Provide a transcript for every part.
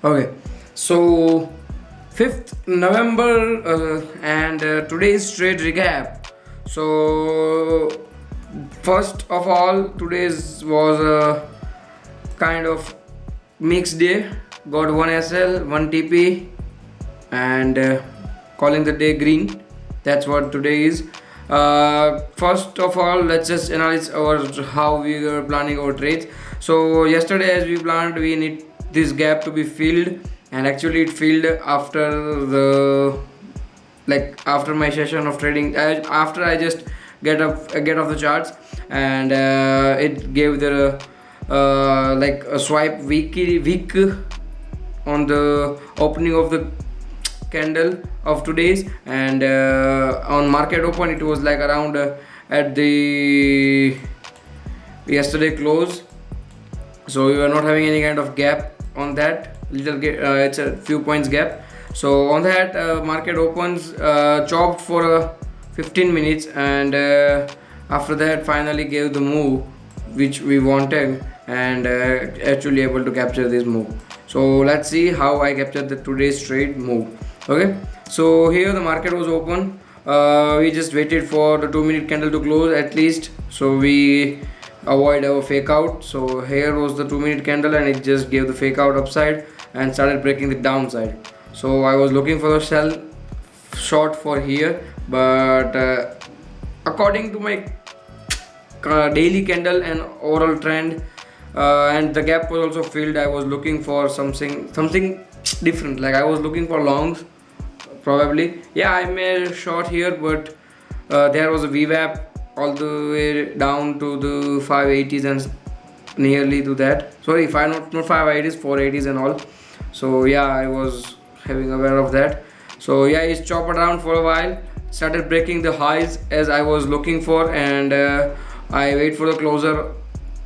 Okay, so 5th November and today's trade recap. So, first of all, today's was a kind of mixed day. Got one SL, one TP, and calling the day green. That's what today is. First of all, let's just analyze our how we were planning our trades. So yesterday, as we planned, we need this gap to be filled, and actually it filled after the after my session of trading. After I just get off the charts, and it gave the a swipe week on the opening of the candle of today's, and on market open it was like around at the yesterday close, so we were not having any kind of gap on that it's a few points gap. So on that market opens chopped for 15 minutes, and after that finally gave the move which we wanted, and actually able to capture this move. So let's see how I captured the today's trade move. Okay, so here the market was open. We just waited for the 2-minute candle to close at least, so we avoid our fake out. So here was the 2-minute candle, and it just gave the fake out upside and started breaking the downside. So I was looking for a sell short for here, but according to my daily candle and overall trend, and the gap was also filled, I was looking for something different. Like I was looking for longs, probably. Yeah, I made a short here, but there was a VWAP all the way down to the 580s and nearly to that. Sorry, not 580s, 480s and all. So yeah, I was having aware of that. So yeah, it's chopped around for a while, started breaking the highs as I was looking for, and I wait for the closer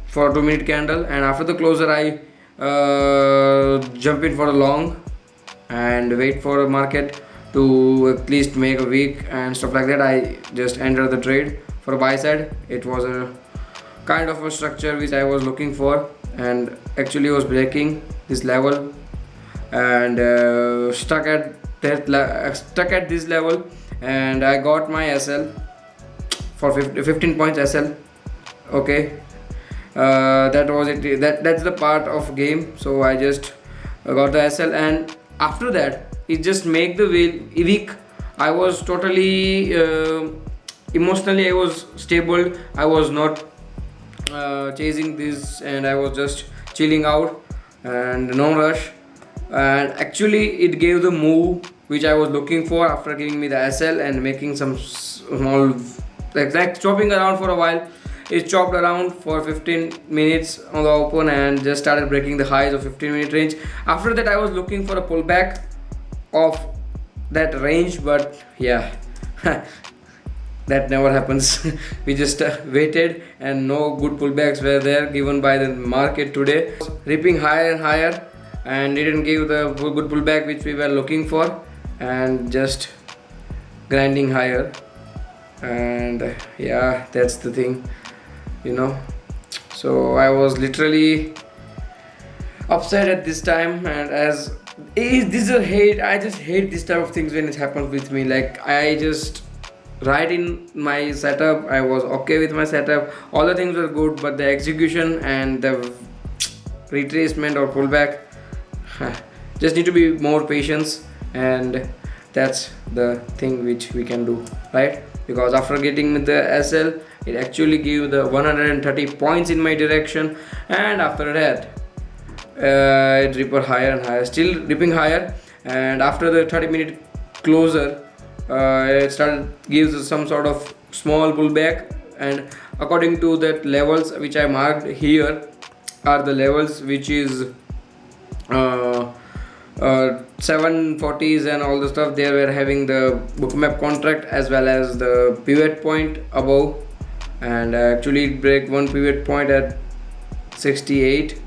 for a 2-minute candle, and after the closer I jump in for a long and wait for a market to at least make a week and stuff like that. I just enter the trade for a buy side. It was a kind of a structure which I was looking for, and actually was breaking this level and stuck at this level, and I got my SL for 15 points SL. Okay, that was it. That's the part of game. So I just got the SL, and after that it just make the week. I was totally emotionally I was stable. I was not chasing this, and I was just chilling out and no rush. And actually it gave the move which I was looking for after giving me the SL and making some small like chopping around for a while. It chopped around for 15 minutes on the open and just started breaking the highs of 15-minute range. After that I was looking for a pullback of that range, but yeah that never happens. We just waited, and no good pullbacks were there given by the market today. Ripping higher and higher, and didn't give the good pullback which we were looking for, and just grinding higher. And yeah, that's the thing, so I was literally upset at this time, and as this is a hate, I just hate this type of things when it happens with me. Like I just right in my setup, I was okay with my setup, all the things were good, but the execution and the retracement or pullback just need to be more patience, and that's the thing which we can do, right? Because after getting the SL, it actually gave the 130 points in my direction, and after that it ripped higher and higher, still ripping higher, and after the 30-minute closer it started gives some sort of small pullback, and according to that levels which I marked here are the levels which is 740s and all the stuff. They were having the bookmap contract as well as the pivot point above, and actually break one pivot point at 68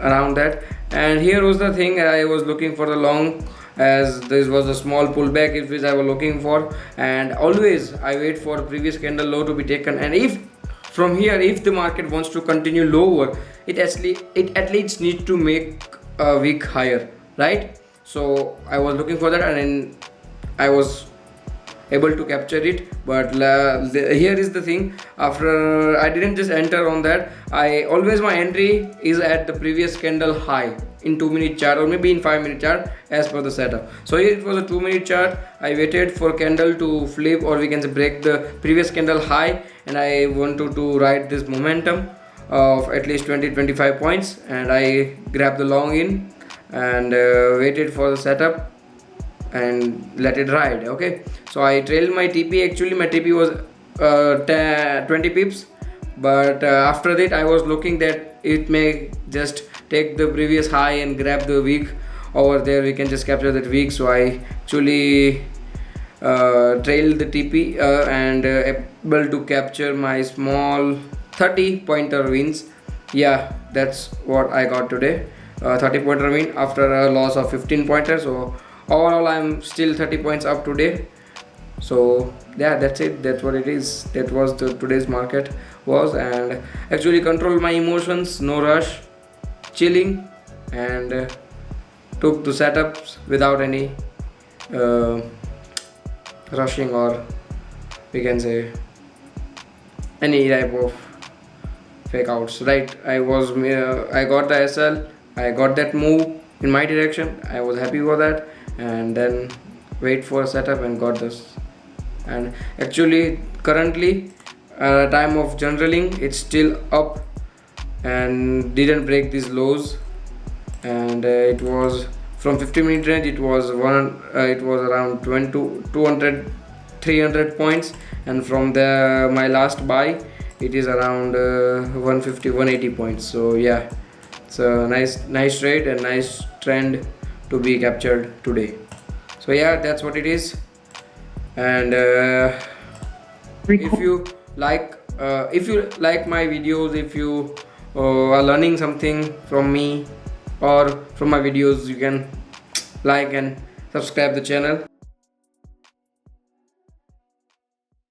around that. And here was the thing, I was looking for the long, as this was a small pullback which I was looking for, and always I wait for previous candle low to be taken, and if from here if the market wants to continue lower, it at least needs to make a week higher, right? So I was looking for that, and then I was able to capture it. But here is the thing, after I didn't just enter on that, I always, my entry is at the previous candle high in 2-minute chart or maybe in 5-minute chart as per the setup. So here it was a 2-minute chart. I waited for candle to flip, or we can say break the previous candle high, and I wanted to ride this momentum of at least 20-25 points, and I grabbed the long in and waited for the setup and let it ride. Okay, so I trailed my TP. Actually my TP was 20 pips, but after that I was looking that it may just take the previous high and grab the wick over there, we can just capture that wick. So I actually trailed the TP and able to capture my small 30 pointer wins. Yeah, that's what I got today. 30 pointer win after a loss of 15 pointers. So overall I'm still 30 points up today. So yeah, that's it, that's what it is. That was the today's market was, and actually control my emotions, no rush, chilling, and took the setups without any rushing, or we can say any type of fake outs, right? I got the SL, I got that move in my direction, I was happy for that, and then wait for a setup and got this. And actually currently time of journaling, it's still up and didn't break these lows, and it was from 50-minute range, it was around 200 300 points, and from the my last buy it is around 150 180 points. So yeah, it's a nice trade and nice trend to be captured today. So yeah, that's what it is. And if you like my videos, if you are learning something from me or from my videos, you can like and subscribe the channel.